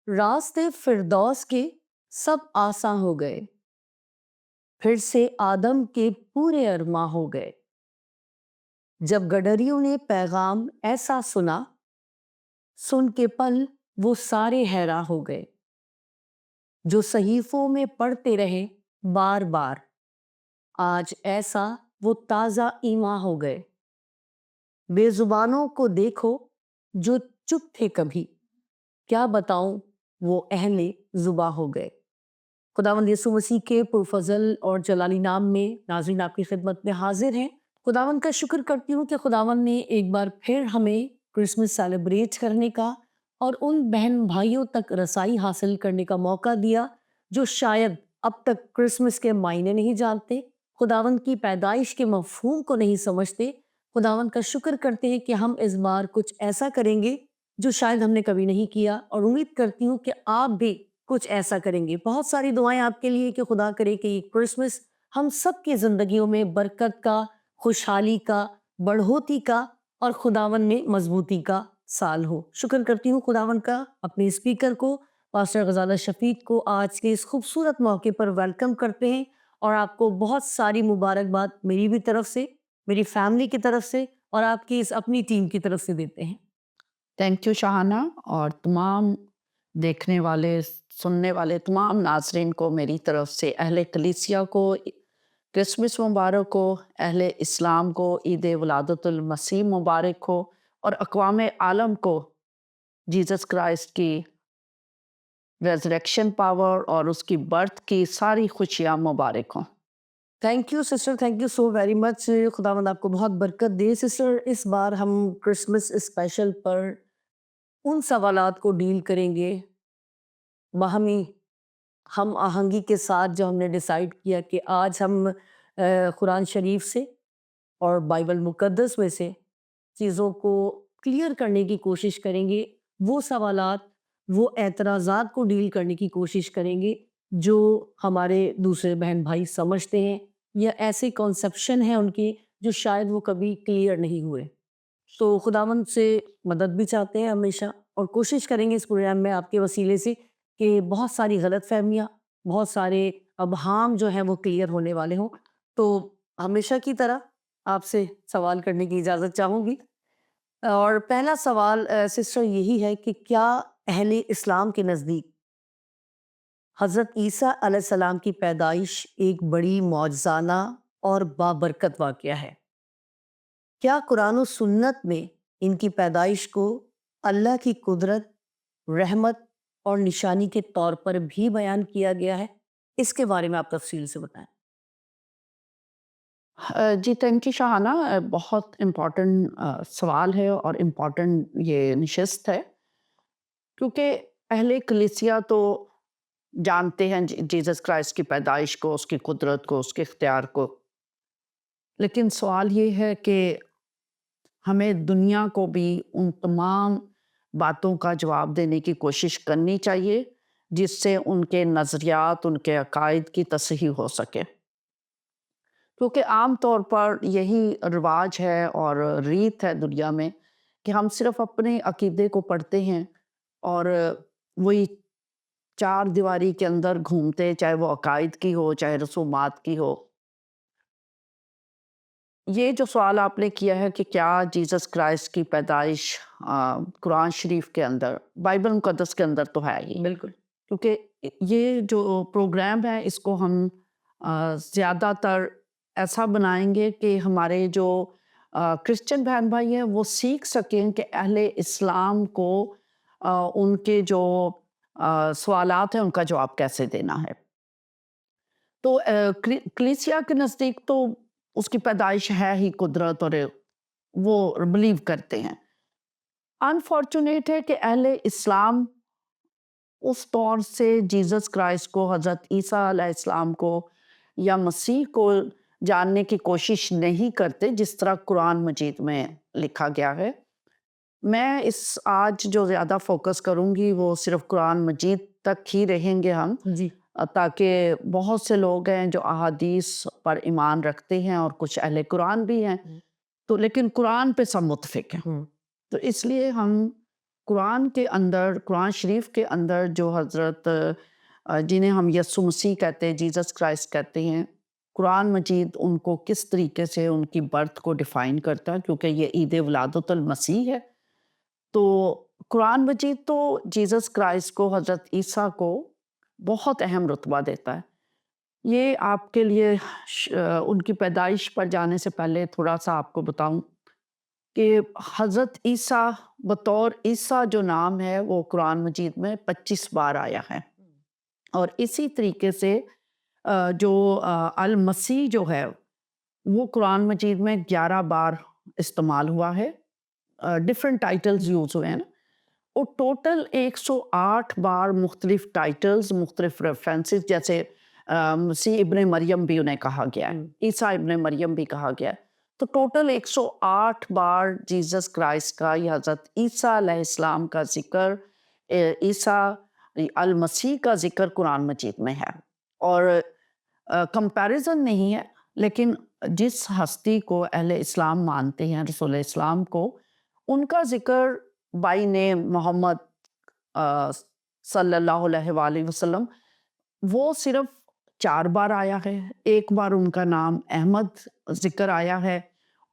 راستے فردوس کے سب آساں ہو گئے، پھر سے آدم کے پورے ارماں ہو گئے۔ جب گڈریوں نے پیغام ایسا سنا، سن کے پل وہ سارے حیراں ہو گئے۔ جو صحیفوں میں پڑھتے رہے بار بار، آج ایسا وہ تازہ ایماں ہو گئے۔ بے زبانوں کو دیکھو جو چپ تھے کبھی، کیا بتاؤں وہ اہل زباں ہو گئے۔ خداوند یسوع مسیح کے پرفضل اور جلالی نام میں ناظرین آپ کی خدمت میں حاضر ہیں۔ خداوند کا شکر کرتی ہوں کہ خداوند نے ایک بار پھر ہمیں کرسمس سیلیبریٹ کرنے کا اور ان بہن بھائیوں تک رسائی حاصل کرنے کا موقع دیا جو شاید اب تک کرسمس کے معنی نہیں جانتے، خداوند کی پیدائش کے مفہوم کو نہیں سمجھتے۔ خداوند کا شکر کرتے ہیں کہ ہم اس بار کچھ ایسا کریں گے جو شاید ہم نے کبھی نہیں کیا، اور امید کرتی ہوں کہ آپ بھی کچھ ایسا کریں گے۔ بہت ساری دعائیں آپ کے لیے کہ خدا کرے کہ یہ کرسمس ہم سب کی زندگیوں میں برکت کا، خوشحالی کا، بڑھوتی کا اور خداوند میں مضبوطی کا سال ہو۔ شکر کرتی ہوں خداوند کا، اپنے اسپیکر کو پاسٹر غزالہ شفیق کو آج کے اس خوبصورت موقع پر ویلکم کرتے ہیں، اور آپ کو بہت ساری مبارکباد میری بھی طرف سے، میری فیملی کی طرف سے اور آپ کی اس اپنی ٹیم کی طرف سے دیتے ہیں۔ تھینک یو شاہانہ، اور تمام دیکھنے والے سننے والے تمام ناظرین کو میری طرف سے، اہل کلیسیا کو کرسمس مبارک ہو، اہل اسلام کو عید ولادت المسیح مبارک ہو، اور اقوام عالم کو جیزس کرائسٹ کی ریزریکشن پاور اور اس کی برتھ کی ساری خوشیاں مبارک ہوں۔ Thank you sister, thank you so very much. خداوند آپ کو بہت برکت دے سسٹر۔ اس بار ہم کرسمس اسپیشل پر ان سوالات کو ڈیل کریں گے باہمی ہم آہنگی کے ساتھ، جو ہم نے ڈیسائیڈ کیا کہ آج ہم قرآن شریف سے اور بائبل مقدس میں سے چیزوں کو کلیئر کرنے کی کوشش کریں گے۔ وہ سوالات، وہ اعتراضات کو ڈیل کرنے کی کوشش کریں گے جو ہمارے دوسرے بہن بھائی سمجھتے ہیں، یا ایسے کانسیپشن ہیں ان کے جو شاید وہ کبھی کلیئر نہیں ہوئے۔ تو خداوند سے مدد بھی چاہتے ہیں ہمیشہ، اور کوشش کریں گے اس پروگرام میں آپ کے وسیلے سے کہ بہت ساری غلط فہمیاں، بہت سارے ابہام جو ہیں وہ کلیئر ہونے والے ہوں۔ تو ہمیشہ کی طرح آپ سے سوال کرنے کی اجازت چاہوں گی، اور پہلا سوال سسٹر یہی ہے کہ کیا اہل اسلام کے نزدیک حضرت عیسیٰ علیہ السلام کی پیدائش ایک بڑی معجزانہ اور بابرکت واقعہ ہے؟ کیا قرآن و سنت میں ان کی پیدائش کو اللہ کی قدرت، رحمت اور نشانی کے طور پر بھی بیان کیا گیا ہے؟ اس کے بارے میں آپ تفصیل سے بتائیں۔ جی تھینک یو شاہانہ، بہت امپورٹنٹ سوال ہے اور امپورٹنٹ یہ نشست ہے، کیونکہ اہل کلیسیا تو جانتے ہیں جیزس کرائسٹ کی پیدائش کو، اس کی قدرت کو، اس کے اختیار کو، لیکن سوال یہ ہے کہ ہمیں دنیا کو بھی ان تمام باتوں کا جواب دینے کی کوشش کرنی چاہیے جس سے ان کے نظریات، ان کے عقائد کی تصحیح ہو سکے، کیونکہ عام طور پر یہی رواج ہے اور ریت ہے دنیا میں کہ ہم صرف اپنے عقیدے کو پڑھتے ہیں اور وہی چار دیواری کے اندر گھومتے، چاہے وہ عقائد کی ہو چاہے رسومات کی ہو۔ یہ جو سوال آپ نے کیا ہے کہ کیا جیزس کرائسٹ کی پیدائش قرآن شریف کے اندر، بائبل مقدس کے اندر تو ہے ہی، بالکل۔ کیونکہ یہ جو پروگرام ہے اس کو ہم زیادہ تر ایسا بنائیں گے کہ ہمارے جو کرسچن بہن بھائی ہیں وہ سیکھ سکیں کہ اہل اسلام کو ان کے جو سوالات ہیں ان کا جواب کیسے دینا ہے۔ تو کلیسیا کے نزدیک تو اس کی پیدائش ہے ہی قدرت، اور وہ بلیو کرتے ہیں۔ انفارچونیٹ ہے کہ اہل اسلام اس طور سے جیزس کرائسٹ کو، حضرت عیسیٰ علیہ السلام کو یا مسیح کو جاننے کی کوشش نہیں کرتے جس طرح قرآن مجید میں لکھا گیا ہے۔ میں آج جو زیادہ فوکس کروں گی وہ صرف قرآن مجید تک ہی رہیں گے ہم، جی تاکہ بہت سے لوگ ہیں جو احادیث پر ایمان رکھتے ہیں اور کچھ اہل قرآن بھی ہیں، تو لیکن قرآن پہ سب متفق ہیں، تو اس لیے ہم قرآن کے اندر، قرآن شریف کے اندر جو حضرت جنہیں ہم یسوع مسیح کہتے ہیں، جیزس کرائسٹ کہتے ہیں، قرآن مجید ان کو کس طریقے سے ان کی برتھ کو ڈیفائن کرتا ہے، کیونکہ یہ عید ولادت المسیح ہے۔ تو قرآن مجید تو جیزس کرائسٹ کو، حضرت عیسیٰ کو بہت اہم رتبہ دیتا ہے۔ یہ آپ کے لیے ان کی پیدائش پر جانے سے پہلے تھوڑا سا آپ کو بتاؤں کہ حضرت عیسیٰ بطور عیسیٰ جو نام ہے وہ قرآن مجید میں 25 بار آیا ہے، اور اسی طریقے سے جو المسیح جو ہے وہ قرآن مجید میں 11 بار استعمال ہوا ہے، ڈفرینٹ ٹائٹلز یوز ہوئے ہیں نا، اور ٹوٹل 108 بار مختلف ٹائٹلز، مختلف ریفرنسز، جیسے مسیح ابن مریم بھی انہیں کہا گیا ہے، عیسیٰ ابن مریم بھی کہا گیا ہے، تو ٹوٹل 108 بار جیزس کرائسٹ کا یا حضرت عیسیٰ علیہ السلام کا ذکر، عیسیٰ المسیح کا ذکر قرآن مجید میں ہے۔ اور کمپیریزن نہیں ہے، لیکن جس ہستی کو اہل اسلام مانتے ہیں، رسول اسلام کو، ان کا ذکر بائی نیم محمد صلی اللہ علیہ وآلہ وسلم وہ صرف 4 بار آیا ہے، 1 بار ان کا نام احمد ذکر آیا ہے،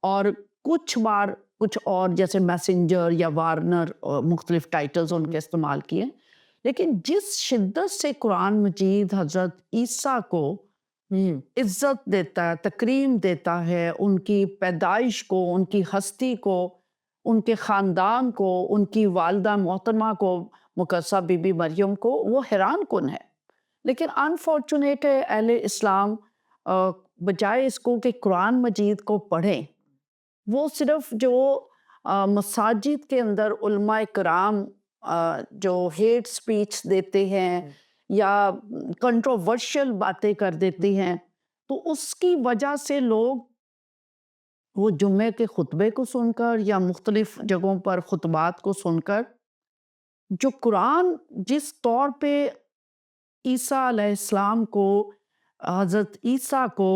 اور کچھ بار کچھ اور جیسے میسنجر یا وارنر مختلف ٹائٹلز ان کے استعمال کیے۔ لیکن جس شدت سے قرآن مجید حضرت عیسیٰ کو عزت دیتا ہے، تکریم دیتا ہے، ان کی پیدائش کو، ان کی ہستی کو، ان کے خاندان کو، ان کی والدہ محترمہ کو، مقدسہ بی بی مریم کو، وہ حیران کن ہے۔ لیکن انفارچونیٹ ہے اہل اسلام بجائے اس کو کہ قرآن مجید کو پڑھیں، وہ صرف جو مساجد کے اندر علماء کرام جو ہیٹ سپیچ دیتے ہیں یا کنٹروورشل باتیں کر دیتے ہیں، تو اس کی وجہ سے لوگ وہ جمعے کے خطبے کو سن کر یا مختلف جگہوں پر خطبات کو سن کر جو قرآن جس طور پہ عیسیٰ علیہ السلام کو، حضرت عیسیٰ کو،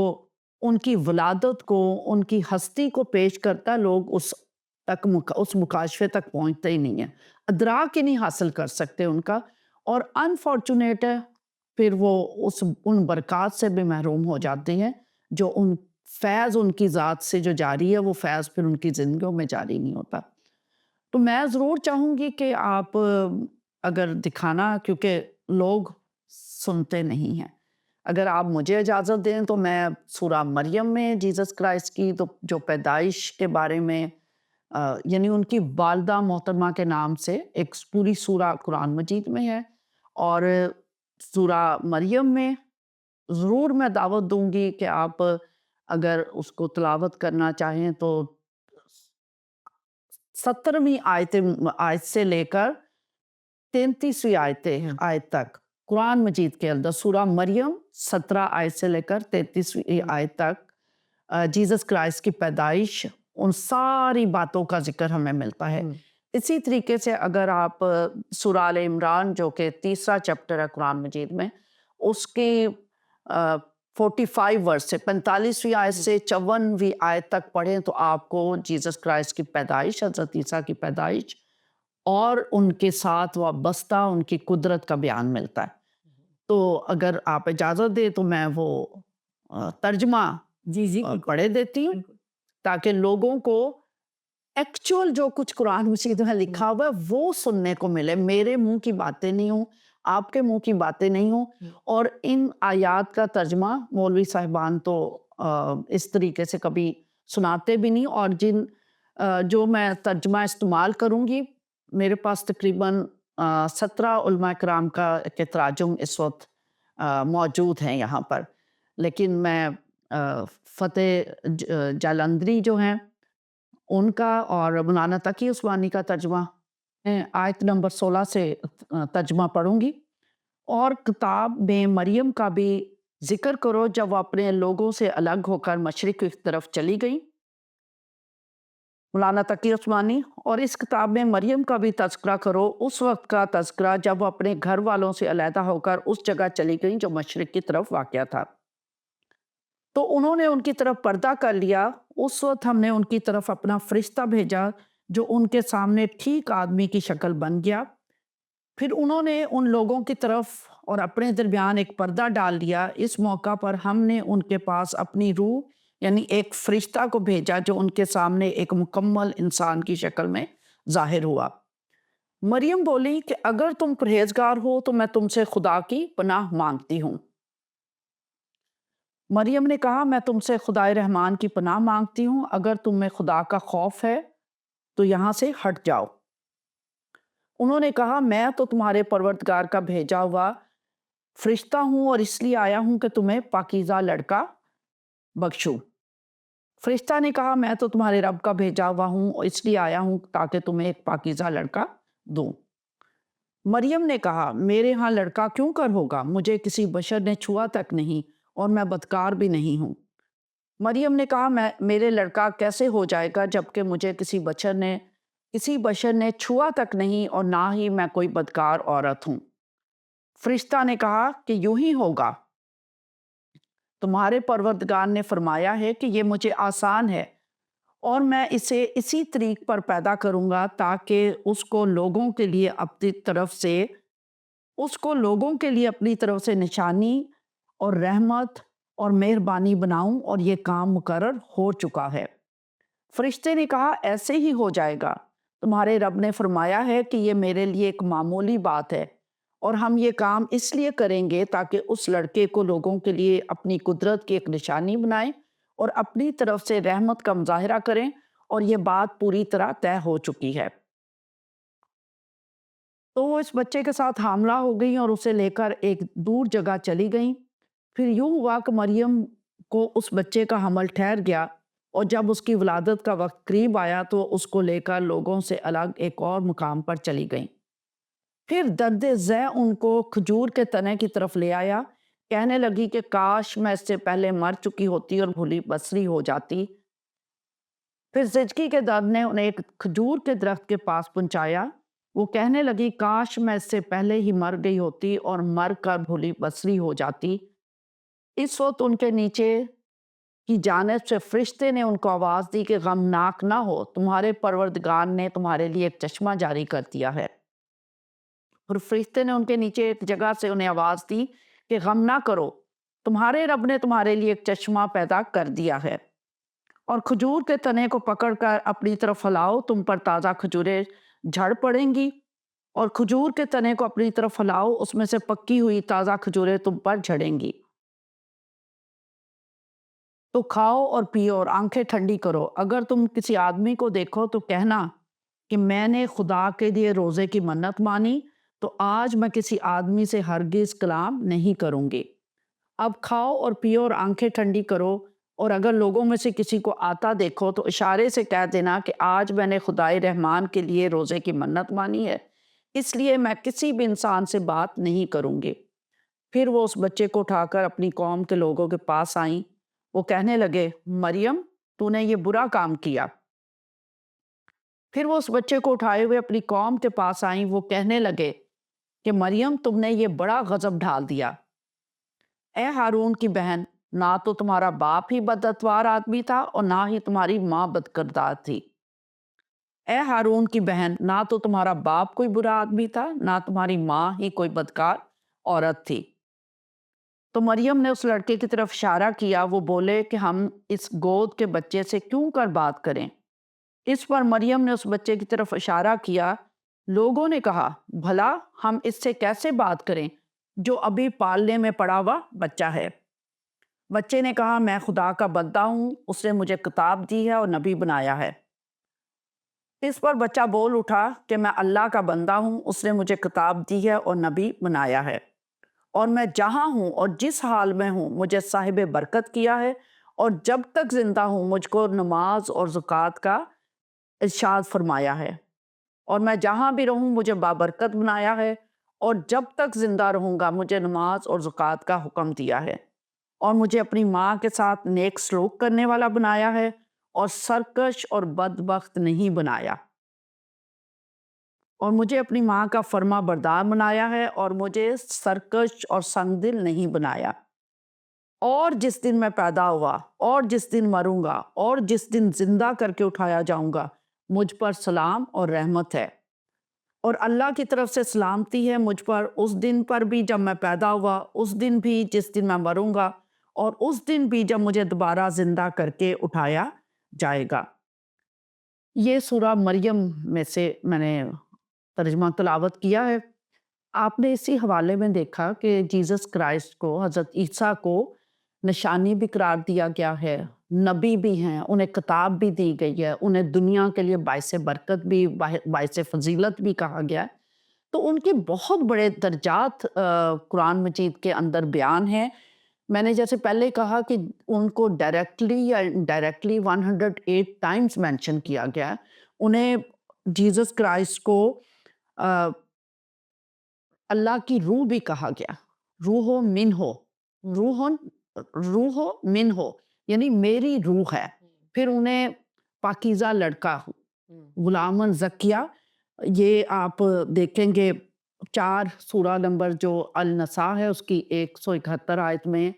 ان کی ولادت کو، ان کی ہستی کو پیش کرتا، لوگ اس مکاشفے تک پہنچتے ہی نہیں ہیں، ادراک ہی نہیں حاصل کر سکتے ان کا، اور انفارچونیٹ ہے پھر وہ ان برکات سے بھی محروم ہو جاتے ہیں جو ان فیض ان کی ذات سے جو جاری ہے، وہ فیض پھر ان کی زندگیوں میں جاری نہیں ہوتا۔ تو میں ضرور چاہوں گی کہ آپ اگر دکھانا، کیونکہ لوگ سنتے نہیں ہیں، اگر آپ مجھے اجازت دیں تو میں سورہ مریم میں جیزس کرائسٹ کی تو جو پیدائش کے بارے میں یعنی ان کی والدہ محترمہ کے نام سے ایک پوری سورہ قرآن مجید میں ہے، اور سورہ مریم میں ضرور میں دعوت دوں گی کہ آپ اگر اس کو تلاوت کرنا چاہیں تو 17ویں آیت سے لے کر 33ویں آیت تک قرآن مجید کے اندر، سورہ مریم 17 آیت سے لے کر 33ویں آیت تک جیزس کرائسٹ کی پیدائش، ان ساری باتوں کا ذکر ہمیں ملتا ہے۔ اسی طریقے سے اگر آپ سورہ آل عمران جو کہ 3 چیپٹر ہے قرآن مجید میں، اس کی 45 ورس سے 45ویں آیت سے 54ویں آیت تک پڑھیں تو آپ کو جیزس کرائسٹ کی پیدائش، حضرت عیسیٰ کی پیدائش اور ان کے ساتھ وابستہ ان کی قدرت کا بیان ملتا ہے۔ تو اگر آپ اجازت دیں تو میں وہ ترجمہ جی پڑھے دیتی ہوں تاکہ لوگوں کو ایکچوئل جو کچھ قرآن مجید میں لکھا ہوا ہے وہ سننے کو ملے، میرے منہ کی باتیں نہیں ہوں، آپ کے منہ کی باتیں نہیں ہوں۔ اور ان آیات کا ترجمہ مولوی صاحبان تو اس طریقے سے کبھی سناتے بھی نہیں، اور جو میں ترجمہ استعمال کروں گی، میرے پاس تقریباً 17 علماء کرام کے تراجم اس وقت موجود ہیں یہاں پر، لیکن میں فتح جالندری جو ہیں ان کا اور مولانا تقی عثمانی کا ترجمہ آیت نمبر 16 سے ترجمہ پڑھوں گی۔ اور کتاب میں مریم کا بھی ذکر کرو جب وہ اپنے لوگوں سے الگ ہو کر مشرق کی طرف چلی گئی، مولانا تقی عثمانی۔ اور اس کتاب میں مریم کا بھی تذکرہ کرو، اس وقت کا تذکرہ جب وہ اپنے گھر والوں سے علیحدہ ہو کر اس جگہ چلی گئیں جو مشرق کی طرف واقع تھا، تو انہوں نے ان کی طرف پردہ کر لیا، اس وقت ہم نے ان کی طرف اپنا فرشتہ بھیجا جو ان کے سامنے ٹھیک آدمی کی شکل بن گیا۔ پھر انہوں نے ان لوگوں کی طرف اور اپنے درمیان ایک پردہ ڈال دیا۔ اس موقع پر ہم نے ان کے پاس اپنی روح یعنی ایک فرشتہ کو بھیجا جو ان کے سامنے ایک مکمل انسان کی شکل میں ظاہر ہوا۔ مریم بولی کہ اگر تم پرہیزگار ہو تو میں تم سے خدا کی پناہ مانگتی ہوں۔ مریم نے کہا میں تم سے خدائے رحمان کی پناہ مانگتی ہوں، اگر تم میں خدا کا خوف ہے تو یہاں سے ہٹ جاؤ۔ انہوں نے کہا میں تو تمہارے پروردگار کا بھیجا ہوا فرشتہ ہوں اور اس لیے آیا ہوں کہ تمہیں پاکیزہ لڑکا بخشوں۔ فرشتہ نے کہا میں تو تمہارے رب کا بھیجا ہوا ہوں اور اس لیے آیا ہوں تاکہ تمہیں ایک پاکیزہ لڑکا دوں۔ مریم نے کہا میرے ہاں لڑکا کیوں کر ہوگا، مجھے کسی بشر نے چھوا تک نہیں اور میں بدکار بھی نہیں ہوں۔ مریم نے کہا میرے لڑکا کیسے ہو جائے گا جبکہ مجھے کسی بشر نے چھوا تک نہیں اور نہ ہی میں کوئی بدکار عورت ہوں۔ فرشتہ نے کہا کہ یوں ہی ہوگا، تمہارے پروردگار نے فرمایا ہے کہ یہ مجھے آسان ہے اور میں اسے اسی طریق پر پیدا کروں گا تاکہ اس کو لوگوں کے لیے اپنی طرف سے نشانی اور رحمت اور مہربانی بناؤں، اور یہ کام مقرر ہو چکا ہے۔ فرشتے نے کہا ایسے ہی ہو جائے گا، تمہارے رب نے فرمایا ہے کہ یہ میرے لیے ایک معمولی بات ہے اور ہم یہ کام اس لیے کریں گے تاکہ اس لڑکے کو لوگوں کے لیے اپنی قدرت کی ایک نشانی بنائیں اور اپنی طرف سے رحمت کا مظاہرہ کریں، اور یہ بات پوری طرح طے ہو چکی ہے۔ تو وہ اس بچے کے ساتھ حاملہ ہو گئیں اور اسے لے کر ایک دور جگہ چلی گئیں۔ پھر یوں ہوا کہ مریم کو اس بچے کا حمل ٹھہر گیا، اور جب اس کی ولادت کا وقت قریب آیا تو اس کو لے کر لوگوں سے الگ ایک اور مقام پر چلی گئیں۔ پھر درد ذہ ان کو کھجور کے تنے کی طرف لے آیا، کہنے لگی کہ کاش میں اس سے پہلے مر چکی ہوتی اور بھولی بصری ہو جاتی۔ پھر زچگی کے درد نے انہیں ایک کھجور کے درخت کے پاس پہنچایا، وہ کہنے لگی کاش میں اس سے پہلے ہی مر گئی ہوتی اور مر کر بھولی بصری ہو جاتی۔ اس وقت ان کے نیچے کی جانب سے فرشتے نے ان کو آواز دی کہ غمناک نہ ہو، تمہارے پروردگار نے تمہارے لیے ایک چشمہ جاری کر دیا ہے۔ اور فرشتے نے ان کے نیچے ایک جگہ سے انہیں آواز دی کہ غم نہ کرو، تمہارے رب نے تمہارے لیے ایک چشمہ پیدا کر دیا ہے، اور کھجور کے تنے کو پکڑ کر اپنی طرف ہلاؤ، تم پر تازہ کھجوریں جھڑ پڑیں گی، اور کھجور کے تنے کو اپنی طرف ہلاؤ، اس میں سے پکی ہوئی تازہ کھجوریں تم پر جھڑیں گی۔ تو کھاؤ اور پیو اور آنکھیں ٹھنڈی کرو، اگر تم کسی آدمی کو دیکھو تو کہنا کہ میں نے خدا کے لیے روزے کی منت مانی، تو آج میں کسی آدمی سے ہرگز کلام نہیں کروں گی۔ اب کھاؤ اور پیو اور آنکھیں ٹھنڈی کرو، اور اگر لوگوں میں سے کسی کو آتا دیکھو تو اشارے سے کہہ دینا کہ آج میں نے خدائے رحمان کے لیے روزے کی منت مانی ہے، اس لیے میں کسی بھی انسان سے بات نہیں کروں گی۔ پھر وہ اس بچے کو اٹھا کر اپنی قوم کے لوگوں کے پاس آئیں۔ وہ کہنے لگے مریم تو نے یہ برا کام کیا۔ پھر وہ اس بچے کو اٹھائے ہوئے اپنی قوم کے پاس آئیں۔ وہ کہنے لگے کہ مریم تم نے یہ بڑا غضب ڈھال دیا۔ اے ہارون کی بہن، نہ تو تمہارا باپ ہی بداتوار آدمی تھا اور نہ ہی تمہاری ماں بدکردار تھی۔ اے ہارون کی بہن، نہ تو تمہارا باپ کوئی برا آدمی تھا، نہ تمہاری ماں ہی کوئی بدکار عورت تھی۔ تو مریم نے اس لڑکے کی طرف اشارہ کیا، وہ بولے کہ ہم اس گود کے بچے سے کیوں کر بات کریں؟ اس پر مریم نے اس بچے کی طرف اشارہ کیا۔ لوگوں نے کہا بھلا ہم اس سے کیسے بات کریں جو ابھی پالنے میں پڑا ہوا بچہ ہے؟ بچے نے کہا میں خدا کا بندہ ہوں، اس نے مجھے کتاب دی ہے اور نبی بنایا ہے۔ اس پر بچہ بول اٹھا کہ میں اللہ کا بندہ ہوں، اس نے مجھے کتاب دی ہے اور نبی بنایا ہے، اور میں جہاں ہوں اور جس حال میں ہوں مجھے صاحب برکت کیا ہے، اور جب تک زندہ ہوں مجھ کو نماز اور زکوٰۃ کا ارشاد فرمایا ہے، اور میں جہاں بھی رہوں مجھے بابرکت بنایا ہے، اور جب تک زندہ رہوں گا مجھے نماز اور زکوٰۃ کا حکم دیا ہے، اور مجھے اپنی ماں کے ساتھ نیک سلوک کرنے والا بنایا ہے، اور سرکش اور بدبخت نہیں بنایا، اور مجھے اپنی ماں کا فرما بردار بنایا ہے، اور مجھے سرکش اور سنگ دل نہیں بنایا۔ اور جس دن میں پیدا ہوا، اور جس دن مروں گا، اور جس دن زندہ کر کے اٹھایا جاؤں گا، مجھ پر سلام اور رحمت ہے، اور اللہ کی طرف سے سلامتی ہے مجھ پر اس دن پر بھی جب میں پیدا ہوا، اس دن بھی جس دن میں مروں گا، اور اس دن بھی جب مجھے دوبارہ زندہ کر کے اٹھایا جائے گا۔ یہ سورہ مریم میں سے میں نے ترجمہ تلاوت کیا ہے۔ آپ نے اسی حوالے میں دیکھا کہ جیزس کرائسٹ کو، حضرت عیسیٰ کو نشانی بھی قرار دیا گیا ہے، نبی بھی ہیں، انہیں کتاب بھی دی گئی ہے، انہیں دنیا کے لیے باعث برکت بھی، باعث فضیلت بھی کہا گیا ہے۔ تو ان کے بہت بڑے درجات قرآن مجید کے اندر بیان ہیں۔ میں نے جیسے پہلے کہا کہ ان کو ڈائریکٹلی یا انڈائریکٹلی 108 ٹائمز مینشن کیا گیا ہے۔ انہیں جیزس کرائسٹ کو اللہ کی روح بھی کہا گیا، روح من ہو، روح من ہو یعنی میری روح ہے۔ پھر انہیں پاکیزہ لڑکا، غلامن زکیہ، یہ آپ دیکھیں گے 4 سورہ نمبر جو النساء ہے اس کی 171 آیت میں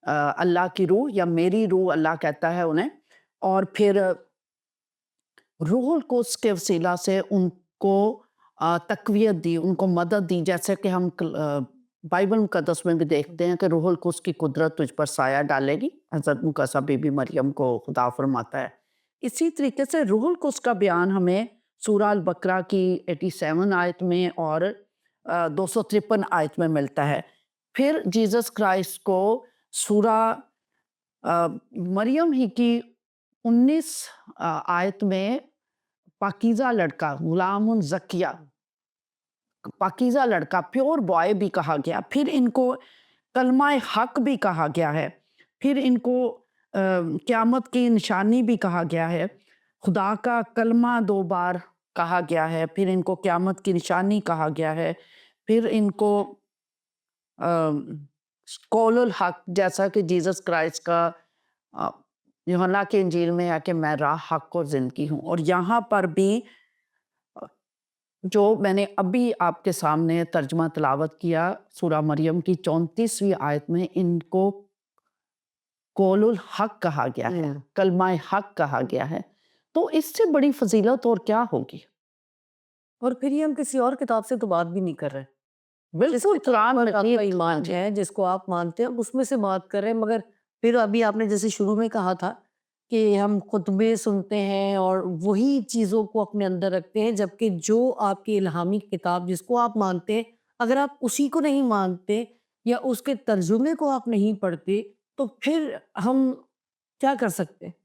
اللہ کی روح یا میری روح اللہ کہتا ہے انہیں، اور پھر روح القدس کے وسیلہ سے ان کو تقویت دی، ان کو مدد دی، جیسے کہ ہم بائبل مقدس میں بھی دیکھتے ہیں کہ روح القدس کی قدرت تجھ پر سایہ ڈالے گی، حضرت مقدسہ بی بی مریم کو خدا فرماتا ہے۔ اسی طریقے سے روح القدس کا بیان ہمیں سورہ البقرہ کی 87 آیت میں اور 253 آیت میں ملتا ہے۔ پھر جیزس کرائسٹ کو سورہ مریم ہی کی 19 آیت میں پاکیزہ لڑکا، غلام زکیہ، پاکیزہ لڑکا، پیور بوائے بھی کہا گیا۔ پھر ان کو کلمہ حق بھی کہا گیا ہے، پھر ان کو قیامت کی نشانی بھی کہا گیا ہے، خدا کا کلمہ 2 بار کہا گیا ہے، پھر ان کو قیامت کی نشانی کہا گیا ہے، پھر ان کو قول الحق، جیسا کہ جیزس کرائسٹ کا یوحنا کی انجیل میں ہے کہ میں راہ، حق اور زندگی ہوں۔ اور یہاں پر بھی جو میں نے ابھی آپ کے سامنے ترجمہ تلاوت کیا سورہ مریم کی 34ویں آیت میں، ان کو قول الحق کہا گیا ہے، کلمہ حق کہا گیا ہے۔ تو اس سے بڑی فضیلت اور کیا ہوگی؟ اور پھر یہ ہم کسی اور کتاب سے تو بات بھی نہیں کر رہے، جس بالکل کتاب قرآن پر آپ کا مجید ایمان جی۔ ہے، جس کو آپ مانتے ہیں اس میں سے بات کر رہے ہیں۔ مگر پھر ابھی آپ نے جیسے شروع میں کہا تھا کہ ہم خطبے سنتے ہیں اور وہی چیزوں کو اپنے اندر رکھتے ہیں، جبکہ جو آپ کی الہامی کتاب جس کو آپ مانتے ہیں، اگر آپ اسی کو نہیں مانتے یا اس کے ترجمے کو آپ نہیں پڑھتے تو پھر ہم کیا کر سکتے ہیں؟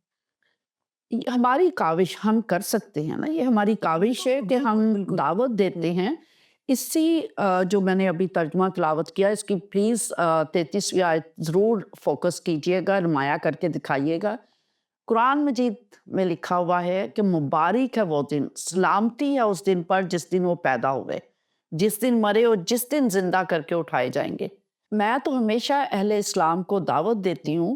ہماری کاوش ہم کر سکتے ہیں نا، یہ ہماری کاوش ہے کہ ہم بالکل دعوت دیتے ہیں۔ اسی جو میں نے ابھی ترجمہ تلاوت کیا، اس کی پلیز 33ویں آیت ضرور فوکس کیجئے گا، نمایاں کر کے دکھائیے گا۔ قرآن مجید میں لکھا ہوا ہے کہ مبارک ہے وہ دن، سلامتی ہے اس دن پر جس دن وہ پیدا ہوئے، جس دن مرے اور جس دن زندہ کر کے اٹھائے جائیں گے۔ میں تو ہمیشہ اہل اسلام کو دعوت دیتی ہوں،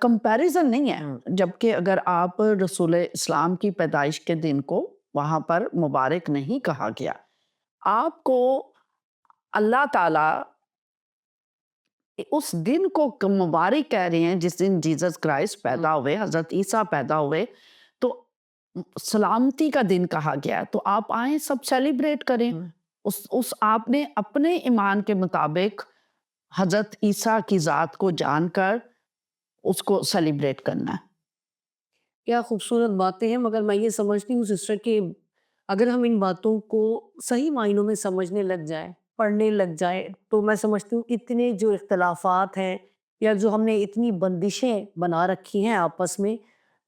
کمپیریزن نہیں ہے، جبکہ اگر آپ رسول اسلام کی پیدائش کے دن کو وہاں پر مبارک نہیں کہا گیا، آپ کو اللہ تعالیٰ اس دن کو مبارک کہہ رہے ہیں جس دن جیزس کرائسٹ پیدا ہوئے، حضرت عیسیٰ پیدا ہوئے، تو سلامتی کا دن کہا گیا۔ تو آپ آئیں، سب سیلیبریٹ کریں۔ اس آپ نے اپنے ایمان کے مطابق حضرت عیسیٰ کی ذات کو جان کر اس کو سیلیبریٹ کرنا ہے۔ کیا خوبصورت باتیں ہیں، مگر میں یہ سمجھتی ہوں سسٹر کہ اگر ہم ان باتوں کو صحیح معنوں میں سمجھنے لگ جائیں، پڑھنے لگ جائیں، تو میں سمجھتی ہوں اتنے جو اختلافات ہیں یا جو ہم نے اتنی بندشیں بنا رکھی ہیں آپس میں،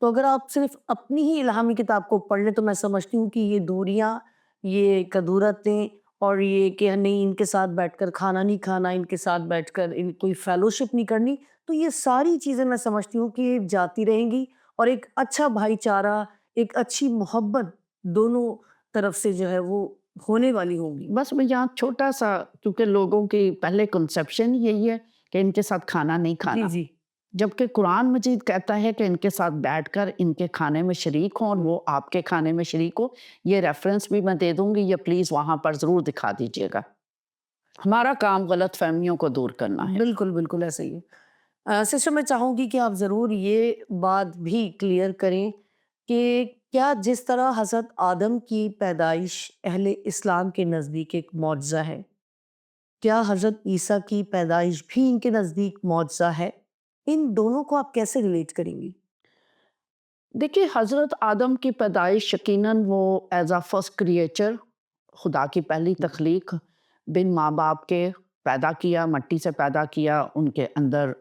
تو اگر آپ صرف اپنی ہی الہامی کتاب کو پڑھ لیں تو میں سمجھتی ہوں کہ یہ دوریاں، یہ کدورتیں اور یہ کہ نہیں ان کے ساتھ بیٹھ کر کھانا نہیں کھانا، ان کے ساتھ بیٹھ کر کوئی فیلوشپ نہیں کرنی، تو یہ ساری چیزیں میں سمجھتی ہوں کہ جاتی رہیں گی، اور ایک اچھا بھائی چارہ، ایک اچھی محبت دونوں طرف سے جو ہے وہ ہونے والی ہوگی۔ بس میں یہاں چھوٹا سا، کیونکہ لوگوں کی پہلے کنسیپشن یہی ہے کہ ان کے ساتھ کھانا نہیں کھانا، جی جبکہ قرآن مجید کہتا ہے کہ ان کے ساتھ بیٹھ کر ان کے کھانے میں شریک ہوں اور وہ آپ کے کھانے میں شریک ہو۔ یہ ریفرنس بھی میں دے دوں گی، یہ پلیز وہاں پر ضرور دکھا دیجئے گا۔ ہمارا کام غلط فہمیوں کو دور کرنا ہے۔ بالکل بالکل ایسا ہی ہے۔ سسٹر میں چاہوں گی کہ آپ ضرور یہ بات بھی کلیئر کریں کہ کیا جس طرح حضرت آدم کی پیدائش اہل اسلام کے نزدیک ایک معجزہ ہے، کیا حضرت عیسیٰ کی پیدائش بھی ان کے نزدیک معجزہ ہے؟ ان دونوں کو آپ کیسے ریلیٹ کریں گی؟ دیکھیے حضرت آدم کی پیدائش یقیناً وہ ایز اے فرسٹ کریچر، خدا کی پہلی تخلیق، بن ماں باپ کے پیدا کیا، مٹی سے پیدا کیا، ان کے اندر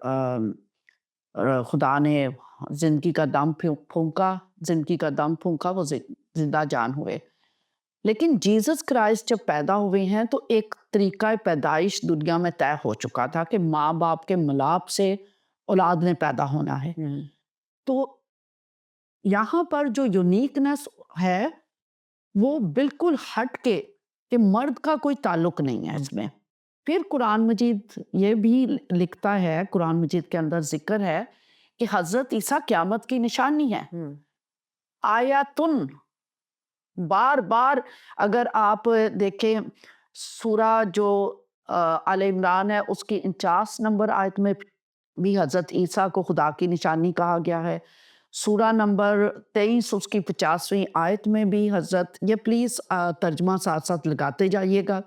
خدا نے زندگی کا دم پھونکا، زندگی کا دم پھونکا، وہ زندہ جان ہوئے۔ لیکن جیزس کرائسٹ جب پیدا ہوئے ہیں تو ایک طریقہ پیدائش دنیا میں طے ہو چکا تھا کہ ماں باپ کے ملاپ سے اولاد نے پیدا ہونا ہے۔ تو یہاں پر جو یونیکنس ہے وہ بالکل ہٹ کے کہ مرد کا کوئی تعلق نہیں ہے اس میں۔ پھر قرآن مجید یہ بھی لکھتا ہے، قرآن مجید کے اندر ذکر ہے کہ حضرت عیسیٰ قیامت کی نشانی ہے۔ آیاتن، بار بار اگر آپ دیکھیں سورہ جو آل عمران ہے اس کی 49 نمبر آیت میں بھی حضرت عیسیٰ کو خدا کی نشانی کہا گیا ہے۔ سورہ نمبر 23 اس کی 50ویں آیت میں بھی حضرت، یہ پلیز ترجمہ ساتھ ساتھ لگاتے جائیے گا،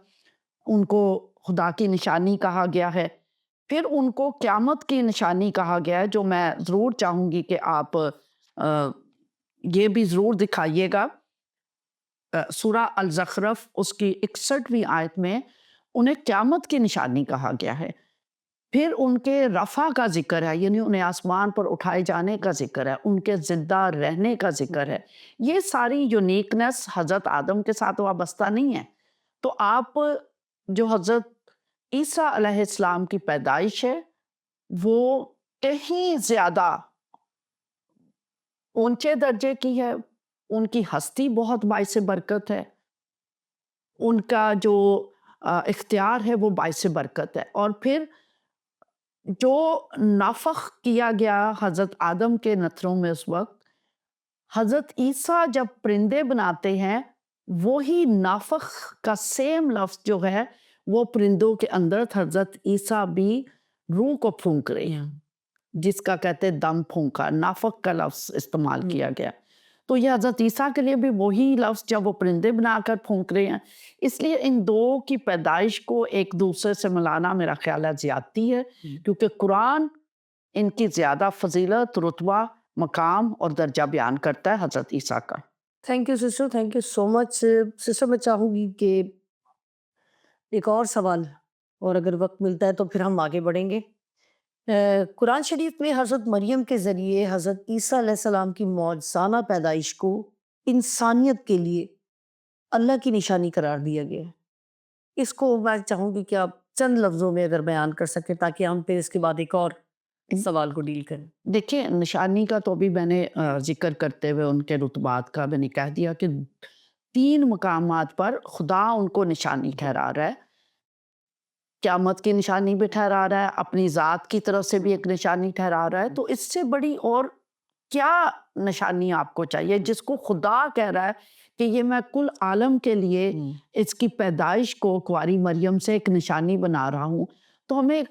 ان کو خدا کی نشانی کہا گیا ہے۔ پھر ان کو قیامت کی نشانی کہا گیا ہے، جو میں ضرور چاہوں گی کہ آپ یہ بھی ضرور دکھائیے گا۔ سورہ الزخرف اس کی 61ویں آیت میں انہیں قیامت کی نشانی کہا گیا ہے۔ پھر ان کے رفع کا ذکر ہے، یعنی انہیں آسمان پر اٹھائے جانے کا ذکر ہے، ان کے زندہ رہنے کا ذکر ہے۔ یہ ساری یونیکنس حضرت آدم کے ساتھ وابستہ نہیں ہے۔ تو آپ جو حضرت عیسیٰ علیہ السلام کی پیدائش ہے وہ کہیں زیادہ اونچے درجے کی ہے، ان کی ہستی بہت باعث برکت ہے، ان کا جو اختیار ہے وہ باعث برکت ہے۔ اور پھر جو نافخ کیا گیا حضرت آدم کے نتھروں میں اس وقت، حضرت عیسیٰ جب پرندے بناتے ہیں وہی نافخ کا سیم لفظ جو ہے وہ پرندوں کے اندر حضرت عیسیٰ بھی روح کو پھونک رہے ہیں، جس کا کہتے دم پھونکا، نافخ کا لفظ استعمال کیا گیا۔ تو یہ حضرت عیسیٰ کے لیے بھی وہی لفظ جب وہ پرندے بنا کر پھونک رہے ہیں، اس لیے ان دو کی پیدائش کو ایک دوسرے سے ملانا میرا خیال ہے زیادتی ہے، کیونکہ قرآن ان کی زیادہ فضیلت، رتبہ، مقام اور درجہ بیان کرتا ہے حضرت عیسیٰ کا۔ Thank you sister, thank you so much sister. میں چاہوں گی کہ ایک اور سوال، اور اگر وقت ملتا ہے تو پھر ہم آگے بڑھیں گے۔ قرآن شریف میں حضرت مریم کے ذریعے حضرت عیسیٰ علیہ السلام کی معجزانہ پیدائش کو انسانیت کے لیے اللہ کی نشانی قرار دیا گیا ہے۔ اس کو میں چاہوں گی کہ آپ چند لفظوں میں اگر بیان کر سکیں تاکہ ہم پھر اس کے بعد ایک اور سوال کو ڈیل کریں۔ دیکھیں نشانی کا تو ابھی میں نے ذکر کرتے ہوئے ان کے رتبات کا میں نے کہہ دیا کہ 3 مقامات پر خدا ان کو نشانی ٹھہرا رہا ہے۔ قیامت کی نشانی بھی ٹھہرا رہا ہے، اپنی ذات کی طرف سے بھی ایک نشانی ٹھہرا رہا ہے۔ تو اس سے بڑی اور کیا نشانی آپ کو چاہیے، جس کو خدا کہہ رہا ہے کہ یہ میں کل عالم کے لیے اس کی پیدائش کو کنواری مریم سے ایک نشانی بنا رہا ہوں۔ تو ہمیں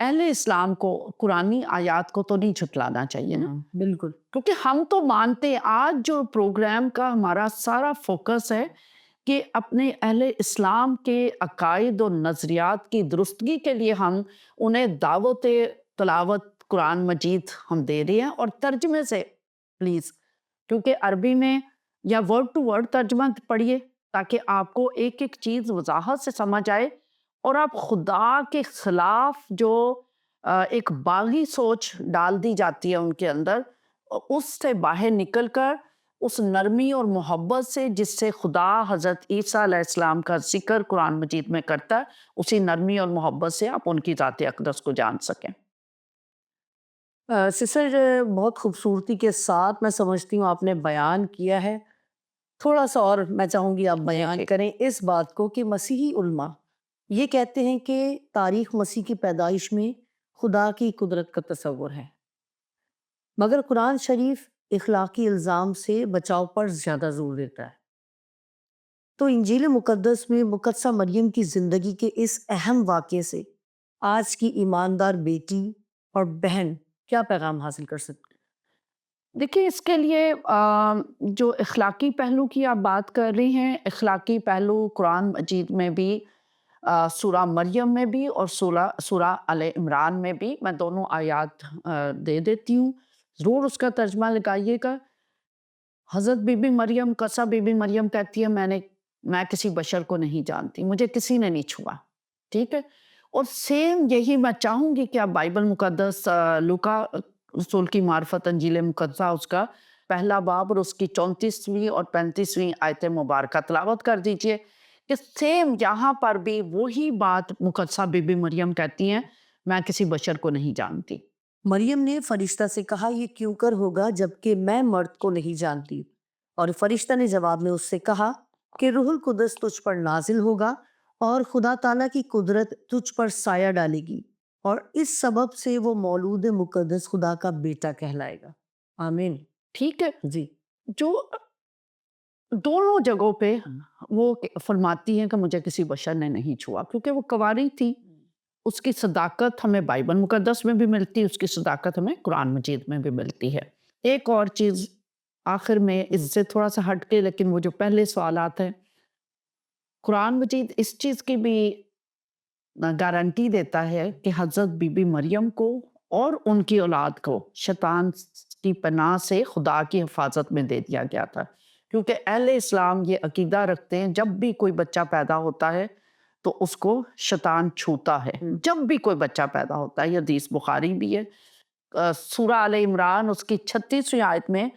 اہل اسلام کو قرآنی آیات کو تو نہیں جھٹلانا چاہیے نا، بالکل، کیونکہ ہم تو مانتے ہیں، آج جو پروگرام کا ہمارا سارا فوکس ہے کہ اپنے اہل اسلام کے عقائد اور نظریات کی درستگی کے لیے ہم انہیں دعوت تلاوت قرآن مجید ہم دے رہے ہیں، اور ترجمے سے پلیز، کیونکہ عربی میں یا ورڈ ٹو ورڈ ترجمہ پڑھیے تاکہ آپ کو ایک ایک چیز وضاحت سے سمجھ آئے، اور آپ خدا کے خلاف جو ایک باغی سوچ ڈال دی جاتی ہے ان کے اندر، اس سے باہر نکل کر اس نرمی اور محبت سے جس سے خدا حضرت عیسیٰ علیہ السلام کا ذکر قرآن مجید میں کرتا ہے، اسی نرمی اور محبت سے آپ ان کی ذات اقدس کو جان سکیں۔ سسٹر بہت خوبصورتی کے ساتھ میں سمجھتی ہوں آپ نے بیان کیا ہے۔ تھوڑا سا اور میں چاہوں گی آپ بیان کریں اس بات کو کہ مسیحی علماء یہ کہتے ہیں کہ تاریخ مسیح کی پیدائش میں خدا کی قدرت کا تصور ہے، مگر قرآن شریف اخلاقی الزام سے بچاؤ پر زیادہ زور دیتا ہے۔ تو انجیل مقدس میں مقدسہ مریم کی زندگی کے اس اہم واقعے سے آج کی ایماندار بیٹی اور بہن کیا پیغام حاصل کر سکتی؟ دیکھیے اس کے لیے جو اخلاقی پہلو کی آپ بات کر رہی ہیں، اخلاقی پہلو قرآن مجید میں بھی سورہ مریم میں بھی اور سورہ آل عمران میں بھی، میں دونوں آیات دے دیتی ہوں، ضرور اس کا ترجمہ لگائیے گا۔ حضرت بی بی مریم قصہ بی بی مریم کہتی ہے میں کسی بشر کو نہیں جانتی، مجھے کسی نے نہیں چھوا، ٹھیک ہے؟ اور سیم یہی میں چاہوں گی کہ آپ بائبل مقدس لوکا رسول کی معرفت انجیل مقدسہ اس کا پہلا باب اور اس کی 34ویں اور 35ویں آیت مبارکہ تلاوت کر دیجئے کہ سیم یہاں پر بھی وہی بات مقدسہ بی بی مریم کہتی ہیں، میں کسی بشر کو نہیں جانتی۔ مریم نے فرشتہ سے کہا یہ کیوں کر ہوگا جبکہ میں مرد کو نہیں جانتی؟ اور فرشتہ نے جواب میں اس سے کہا کہ روح القدس تجھ پر نازل ہوگا اور خدا تعالیٰ کی قدرت تجھ پر سایہ ڈالے گی، اور اس سبب سے وہ مولود مقدس خدا کا بیٹا کہلائے گا۔ آمین۔ ٹھیک ہے، جی جو دونوں جگہوں پہ وہ فرماتی ہیں کہ مجھے کسی بشر نے نہیں چھوا، کیونکہ وہ کنواری تھی۔ اس کی صداقت ہمیں بائبل مقدس میں بھی ملتی، اس کی صداقت ہمیں قرآن مجید میں بھی ملتی ہے۔ ایک اور چیز آخر میں اس سے تھوڑا سا ہٹ کے، لیکن وہ جو پہلے سوالات ہیں، قرآن مجید اس چیز کی بھی گارنٹی دیتا ہے کہ حضرت بی بی مریم کو اور ان کی اولاد کو شیطان کی پناہ سے خدا کی حفاظت میں دے دیا گیا تھا، کیونکہ اہل اسلام یہ عقیدہ رکھتے ہیں جب بھی کوئی بچہ پیدا ہوتا ہے تو اس کو شیطان چھوتا ہے، جب بھی کوئی بچہ پیدا ہوتا ہے۔ یہ حدیث بخاری بھی ہے، سورہ آل عمران اس کی 36ویں آیت میں،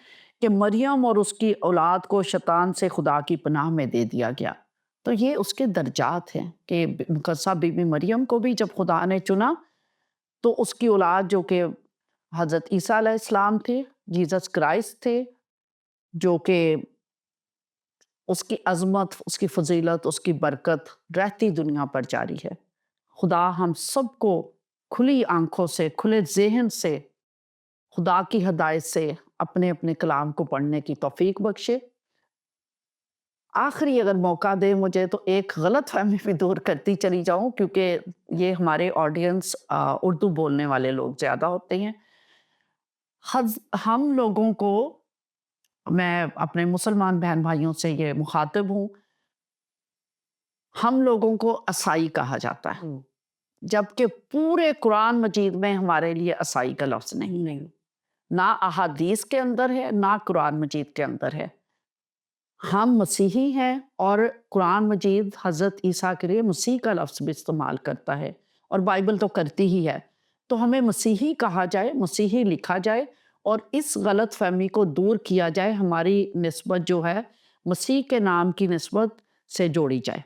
کہ مریم اور اس کی اولاد کو شیطان سے خدا کی پناہ میں دے دیا گیا۔ تو یہ اس کے درجات ہیں کہ مقدسہ بی بی مریم کو بھی جب خدا نے چنا تو اس کی اولاد جو کہ حضرت عیسیٰ علیہ السلام تھے، جیزس کرائسٹ تھے، جو کہ اس کی عظمت، اس کی فضیلت، اس کی برکت رہتی دنیا پر جاری ہے۔ خدا ہم سب کو کھلی آنکھوں سے، کھلے ذہن سے، خدا کی ہدایت سے اپنے اپنے کلام کو پڑھنے کی توفیق بخشے۔ آخری اگر موقع دے مجھے تو ایک غلط فہمی بھی دور کرتی چلی جاؤں، کیونکہ یہ ہمارے آڈینس اردو بولنے والے لوگ زیادہ ہوتے ہیں۔ ہم لوگوں کو، میں اپنے مسلمان بہن بھائیوں سے یہ مخاطب ہوں، ہم لوگوں کو عیسائی کہا جاتا ہے، جبکہ پورے قرآن مجید میں ہمارے لیے عیسائی کا لفظ نہیں، نہ احادیث کے اندر ہے، نہ قرآن مجید کے اندر ہے۔ ہم مسیحی ہیں، اور قرآن مجید حضرت عیسیٰ کے لیے مسیح کا لفظ بھی استعمال کرتا ہے، اور بائبل تو کرتی ہی ہے۔ تو ہمیں مسیحی کہا جائے، مسیحی لکھا جائے، اور اس غلط فہمی کو دور کیا جائے، ہماری نسبت جو ہے مسیح کے نام کی نسبت سے جوڑی جائے۔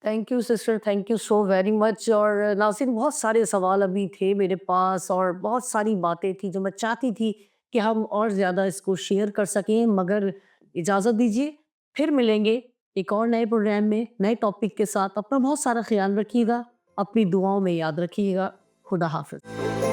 Thank you sister, thank you so very much. اور ناظرین، بہت سارے سوال ابھی تھے میرے پاس، اور بہت ساری باتیں تھیں جو میں چاہتی تھی کہ ہم اور زیادہ اس کو شیئر کر سکیں، مگر اجازت دیجیے، پھر ملیں گے ایک اور نئے پروگرام میں نئے ٹاپک کے ساتھ۔ اپنا بہت سارا خیال رکھیے گا، اپنی دعاؤں میں یاد رکھیے گا۔ خدا حافظ۔